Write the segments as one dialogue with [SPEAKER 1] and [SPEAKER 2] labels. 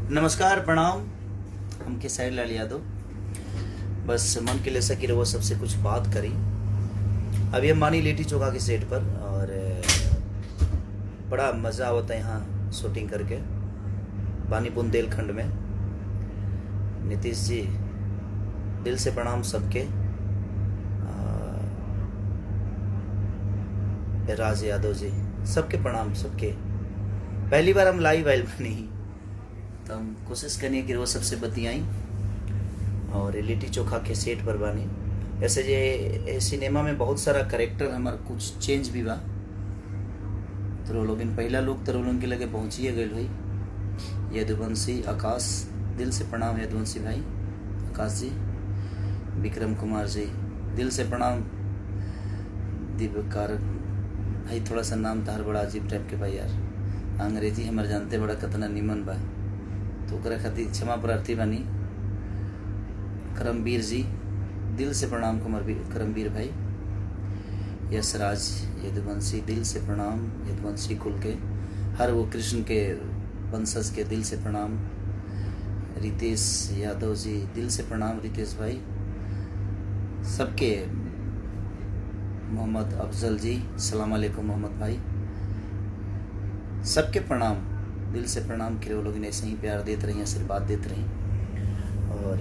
[SPEAKER 1] नमस्कार, प्रणाम। हम खेसारी लाल यादव। बस मन के लिए सकी रहो सबसे कुछ बात करी। अभी हम मानी लिट्टी चोखा के सेट पर और बड़ा मज़ा आता है यहाँ शूटिंग करके। बानी बुंदेलखंड में। नीतीश जी, दिल से प्रणाम सबके। राज यादव जी, सबके प्रणाम सबके। पहली बार हम लाइव आयल बनी तो हम कोशिश करनी है कि वो सबसे बतियाई और लिट्टी चोखा के सेट पर बानी। ऐसे जे सिनेमा में बहुत सारा करेक्टर हमार कुछ चेंज भी बा। तो लोग पहला लोग तो लोगन के लगे पहुँचिए गए हुई। यदुवंशी आकाश, दिल से प्रणाम यदुवंशी भाई, आकाश जी। विक्रम कुमार जी, दिल से प्रणाम। दिव्यकार भाई, थोड़ा सा नाम तार बड़ा अजीब टाइप के भाई यार। अंग्रेजी हमारे जानते बड़ा कतना निमन बा, तो ओकरा खातिर क्षमा प्रार्थी बानी। करमवीर जी, दिल से प्रणाम। करमवीर भाई। यशराज यदुवंशी, दिल से प्रणाम। यदुवंशी कुल के हर वो कृष्ण के वंशज के दिल से प्रणाम। रितेश यादव जी, दिल से प्रणाम रितेश भाई सबके। मोहम्मद अफजल जी, सलाम अलैकुम मोहम्मद भाई, सबके प्रणाम, दिल से प्रणाम। कि वो लोग ऐसे ही प्यार देते रही, आशीर्वाद देते रही और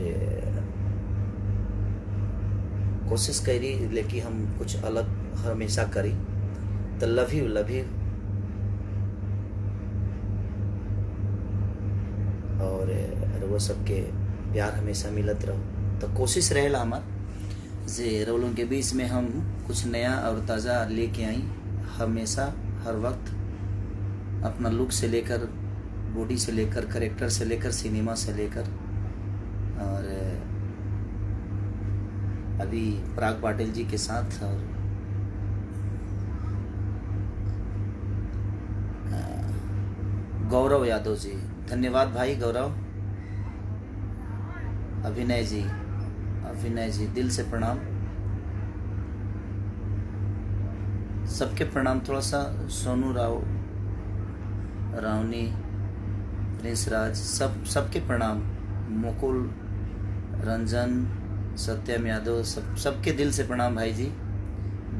[SPEAKER 1] कोशिश करी लेकिन हम कुछ अलग हमेशा करी। तो लव यू और वो सबके प्यार हमेशा मिलत रहो। तो कोशिश रहेला हमार जे रोलों के बीच में हम कुछ नया और ताज़ा लेके आई। हमेशा हर वक्त अपना लुक से लेकर, बॉडी से लेकर, करेक्टर से लेकर, सिनेमा से लेकर। और अभी पराग पाटिल जी के साथ और गौरव यादव जी, धन्यवाद भाई गौरव। अभिनय जी, दिल से प्रणाम सबके प्रणाम। थोड़ा सा सोनू रावनी, प्रिंस राज, सबके प्रणाम। मुकुल रंजन, सत्यम यादव, सबके दिल से प्रणाम भाई जी।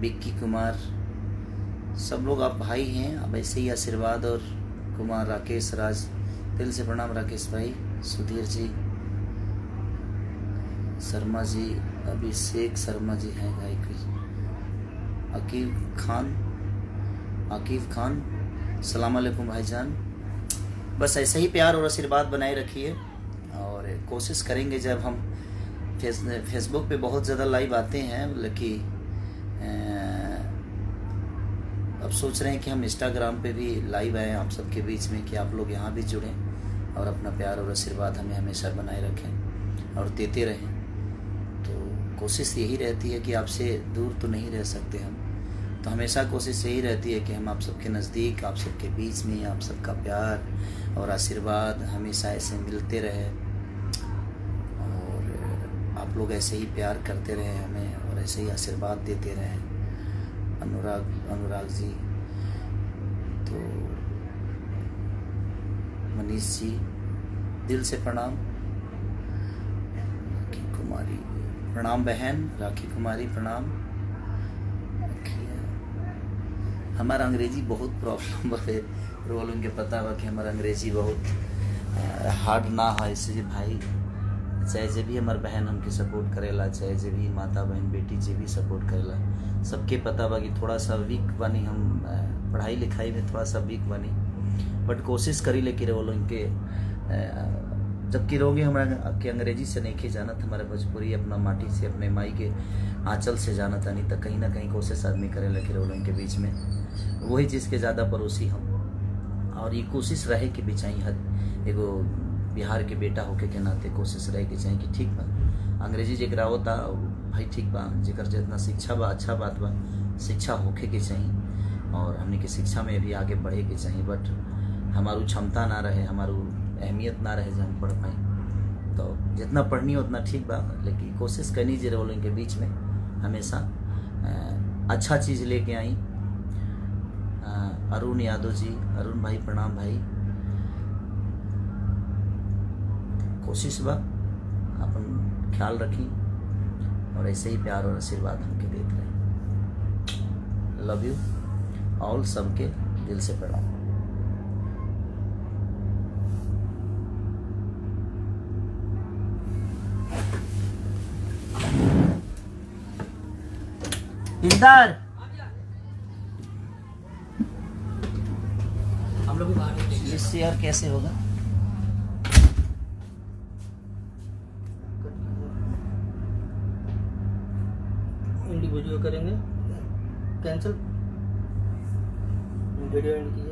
[SPEAKER 1] बिक्की कुमार, सब लोग आप भाई हैं, अब ऐसे ही आशीर्वाद। और कुमार राकेश राज, दिल से प्रणाम राकेश भाई। सुधीर जी, शर्मा जी, अभिषेक शर्मा जी हैं भाई। आकिब खान, सलाम अलैकुम भाईजान। बस ऐसे ही प्यार और आशीर्वाद बनाए रखिए और कोशिश करेंगे। जब हम फेसबुक पे बहुत ज़्यादा लाइव आते हैं, लेकिन अब सोच रहे हैं कि हम इंस्टाग्राम पे भी लाइव आए आप सबके बीच में, कि आप लोग यहाँ भी जुड़ें और अपना प्यार और आशीर्वाद हमें हमेशा बनाए रखें और देते रहें। तो कोशिश यही रहती है कि आपसे दूर तो नहीं रह सकते हम, तो हमेशा कोशिश यही रहती है कि हम आप सबके नज़दीक, आप सबके बीच में, आप सबका प्यार और आशीर्वाद हमेशा ऐसे मिलते रहे और आप लोग ऐसे ही प्यार करते रहे हमें और ऐसे ही आशीर्वाद देते रहे। अनुराग जी, तो मनीष जी, दिल से प्रणाम। राखी कुमारी, प्रणाम बहन राखी कुमारी, प्रणाम। हमारा अंग्रेजी बहुत प्रॉब्लम है, रोल उनके पता बा कि हमारा अंग्रेजी बहुत हार्ड ना है। इसलिए भाई, चाहे जे भी हमार बहन हमके सपोर्ट करेला, चाहे जे भी माता बहन बेटी जे भी सपोर्ट करेला, सबके पता बा कि थोड़ा सा वीक बनी हम पढ़ाई लिखाई में, थोड़ा सा वीक बनी। बट कोशिश करी लेकिन रोल उनके जबकि रोगे हमारा के अंग्रेजी से नहीं के जानत, हमारे भोजपुरी अपना माटी से, अपने माई के आंचल से जानत नहीं, तो कहीं ना कहीं कोशिश आदमी करे लेकिन रोल उनके बीच में वही चीज़ के ज़्यादा पड़ोसी हम। और ये कोशिश रहे कि बिचाई हद एगो बिहार के बेटा होके के नाते कोशिश रहे कि चाहे कि ठीक बा अंग्रेजी जरा होता भाई, ठीक बा जर जितना शिक्षा बा अच्छा बात बा, शिक्षा होके के चाहिए और हमने की शिक्षा में भी आगे बढ़े के चाहिए। बट हमारू क्षमता ना रहे, हमारू अहमियत ना रहे जब हम पढ़ पाए, तो जितना पढ़नी उतना ठीक बा, लेकिन कोशिश करनी जे रोल के बीच में हमेशा अच्छा चीज़ लेके आई। अरुण यादव जी, अरुण भाई प्रणाम भाई। कोशिश बा अपन ख्याल रखी और ऐसे ही प्यार और आशीर्वाद हमके देते रहे। लव यू ऑल, सबके दिल से प्रणाम। इंदर
[SPEAKER 2] हम लोग भी बाहर होते
[SPEAKER 1] ये शेयर कैसे होगा?
[SPEAKER 2] इंडिविजुअल करेंगे, कैंसिल वीडियो एंड कीजिए।